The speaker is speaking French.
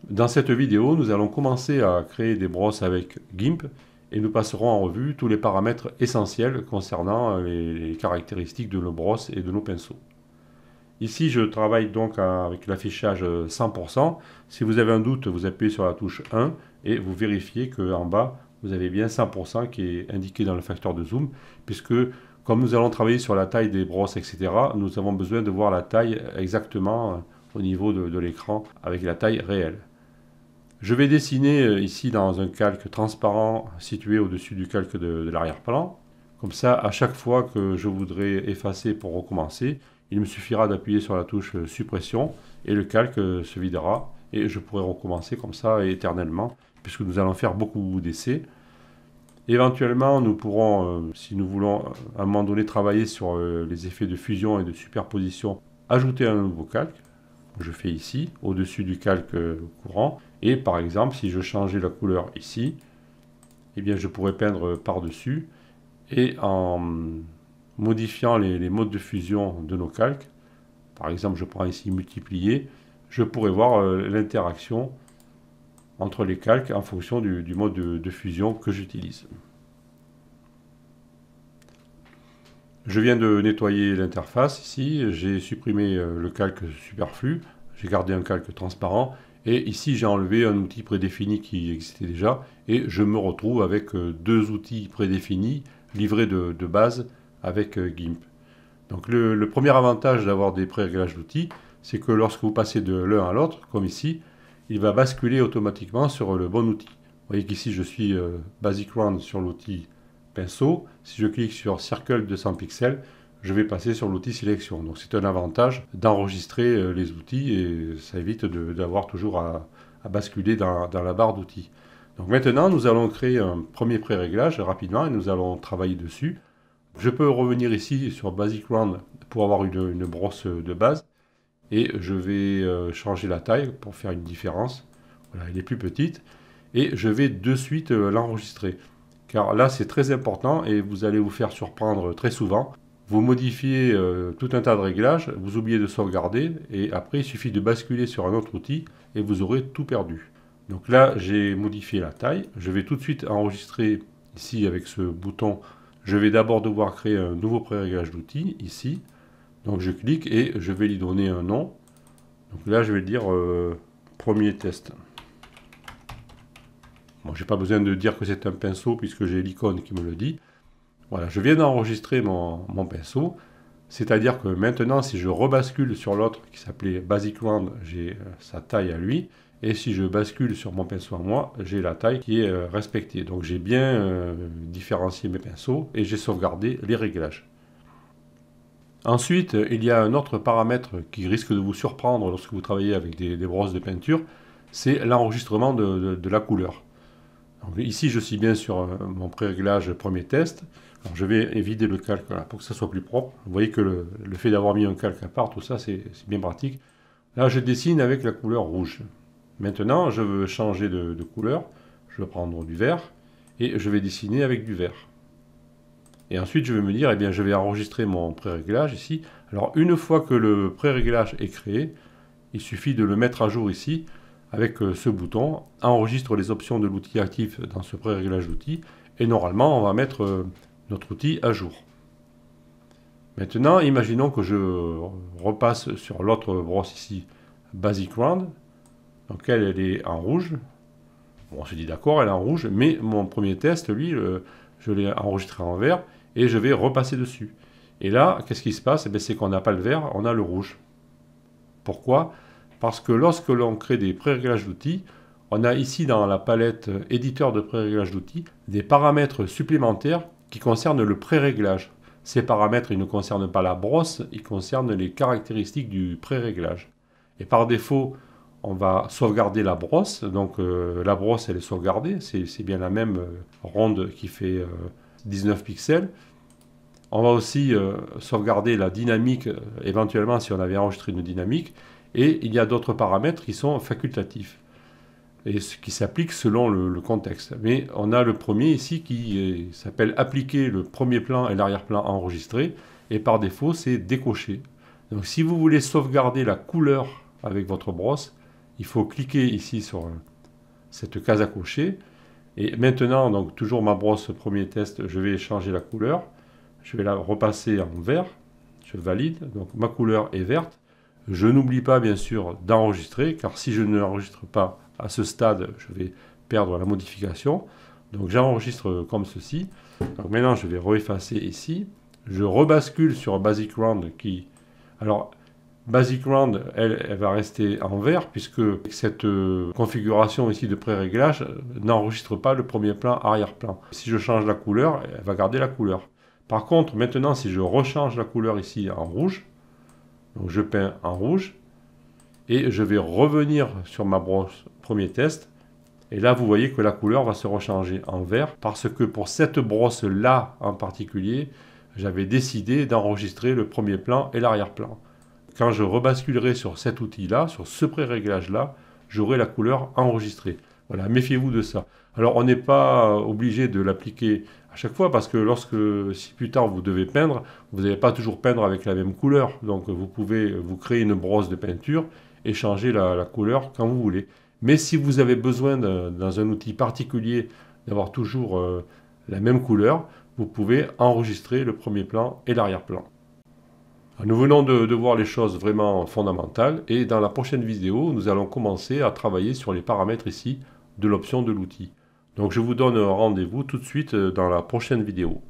Dans cette vidéo, nous allons commencer à créer des brosses avec GIMP et nous passerons en revue tous les paramètres essentiels concernant les caractéristiques de nos brosses et de nos pinceaux. Ici, je travaille donc avec l'affichage 100%. Si vous avez un doute, vous appuyez sur la touche 1 et vous vérifiez qu'en bas, vous avez bien 100% qui est indiqué dans le facteur de zoom, puisque comme nous allons travailler sur la taille des brosses, etc., nous avons besoin de voir la taille exactement au niveau de l'écran avec la taille réelle. Je vais dessiner ici dans un calque transparent situé au-dessus du calque de l'arrière-plan. Comme ça, à chaque fois que je voudrais effacer pour recommencer, il me suffira d'appuyer sur la touche suppression et le calque se videra et je pourrai recommencer comme ça éternellement puisque nous allons faire beaucoup d'essais. Éventuellement, nous pourrons, si nous voulons à un moment donné travailler sur les effets de fusion et de superposition, ajouter un nouveau calque. Je fais ici, au-dessus du calque courant. Et par exemple, si je changeais la couleur ici, eh bien, je pourrais peindre par-dessus. Et en modifiant les modes de fusion de nos calques, par exemple, je prends ici multiplier, je pourrais voir l'interaction entre les calques en fonction du mode de fusion que j'utilise. Je viens de nettoyer l'interface ici, j'ai supprimé le calque superflu, j'ai gardé un calque transparent et ici j'ai enlevé un outil prédéfini qui existait déjà et je me retrouve avec deux outils prédéfinis livrés de base avec GIMP. Donc le premier avantage d'avoir des pré-réglages d'outils, c'est que lorsque vous passez de l'un à l'autre, comme ici, il va basculer automatiquement sur le bon outil. Vous voyez qu'ici je suis Basic Round sur l'outil pinceau. Si je clique sur Circle 200 pixels, je vais passer sur l'outil sélection. Donc c'est un avantage d'enregistrer les outils et ça évite d'avoir toujours à basculer dans la barre d'outils. Donc maintenant, nous allons créer un premier pré-réglage rapidement et nous allons travailler dessus. Je peux revenir ici sur Basic Round pour avoir une brosse de base et je vais changer la taille pour faire une différence. Voilà, elle est plus petite et je vais de suite l'enregistrer. Car là, c'est très important et vous allez vous faire surprendre très souvent. Vous modifiez tout un tas de réglages, vous oubliez de sauvegarder et après, il suffit de basculer sur un autre outil et vous aurez tout perdu. Donc là, j'ai modifié la taille. Je vais tout de suite enregistrer ici avec ce bouton. Je vais d'abord devoir créer un nouveau pré-réglage d'outils ici. Donc je clique et je vais lui donner un nom. Donc là, je vais dire premier test. Bon, je n'ai pas besoin de dire que c'est un pinceau puisque j'ai l'icône qui me le dit. Voilà, je viens d'enregistrer mon pinceau. C'est-à-dire que maintenant, si je rebascule sur l'autre qui s'appelait Basic Round, j'ai sa taille à lui. Et si je bascule sur mon pinceau à moi, j'ai la taille qui est respectée. Donc j'ai bien différencié mes pinceaux et j'ai sauvegardé les réglages. Ensuite, il y a un autre paramètre qui risque de vous surprendre lorsque vous travaillez avec des brosses de peinture, c'est l'enregistrement de la couleur. Donc ici, je suis bien sur mon pré-réglage premier test. Alors, je vais vider le calque là, pour que ça soit plus propre. Vous voyez que le fait d'avoir mis un calque à part, tout ça, c'est bien pratique. Là, je dessine avec la couleur rouge. Maintenant, je veux changer de couleur. Je vais prendre du vert et je vais dessiner avec du vert. Et ensuite, je vais me dire, eh bien, je vais enregistrer mon pré-réglage ici. Alors, une fois que le pré-réglage est créé, il suffit de le mettre à jour ici avec ce bouton. Enregistre les options de l'outil actif dans ce pré-réglage d'outils. Et normalement, on va mettre notre outil à jour. Maintenant, imaginons que je repasse sur l'autre brosse ici, Basic Round. Donc, elle est en rouge. Bon, on se dit d'accord, elle est en rouge, mais mon premier test, lui, je l'ai enregistré en vert et je vais repasser dessus. Et là, qu'est-ce qui se passe? C'est qu'on n'a pas le vert, on a le rouge. Pourquoi? Parce que lorsque l'on crée des pré-réglages d'outils, on a ici dans la palette éditeur de pré-réglage d'outils des paramètres supplémentaires qui concernent le pré-réglage. Ces paramètres, ils ne concernent pas la brosse, ils concernent les caractéristiques du pré-réglage. Et par défaut, on va sauvegarder la brosse. Donc la brosse, elle est sauvegardée. C'est bien la même ronde qui fait 19 pixels. On va aussi sauvegarder la dynamique, éventuellement si on avait enregistré une dynamique. Et il y a d'autres paramètres qui sont facultatifs et qui s'appliquent selon le contexte. Mais on a le premier ici qui s'appelle appliquer le premier plan et l'arrière-plan enregistré. Et par défaut, c'est décoché. Donc si vous voulez sauvegarder la couleur avec votre brosse, il faut cliquer ici sur cette case à cocher. Et maintenant, donc toujours ma brosse premier test, je vais changer la couleur. Je vais la repasser en vert. Je valide. Donc ma couleur est verte. Je n'oublie pas bien sûr d'enregistrer, car si je ne l'enregistre pas à ce stade, je vais perdre la modification. Donc j'enregistre comme ceci. Donc maintenant je vais re-effacer ici. Je rebascule sur Basic Round qui... Alors Basic Round, elle va rester en vert puisque cette configuration ici de pré-réglage n'enregistre pas le premier plan, arrière-plan. Si je change la couleur, elle va garder la couleur. Par contre, maintenant, si je rechange la couleur ici en rouge, donc je peins en rouge, et je vais revenir sur ma brosse premier test, et là, vous voyez que la couleur va se rechanger en vert parce que pour cette brosse-là en particulier, j'avais décidé d'enregistrer le premier plan et l'arrière-plan. Quand je rebasculerai sur cet outil-là, sur ce pré-réglage-là, j'aurai la couleur enregistrée. Voilà, méfiez-vous de ça. Alors, on n'est pas obligé de l'appliquer à chaque fois parce que si plus tard vous devez peindre, vous n'allez pas toujours peindre avec la même couleur. Donc, vous pouvez vous créer une brosse de peinture et changer la couleur quand vous voulez. Mais si vous avez besoin, dans un outil particulier, d'avoir toujours la même couleur, vous pouvez enregistrer le premier plan et l'arrière-plan. Nous venons de voir les choses vraiment fondamentales et dans la prochaine vidéo, nous allons commencer à travailler sur les paramètres ici de l'option de l'outil. Donc je vous donne rendez-vous tout de suite dans la prochaine vidéo.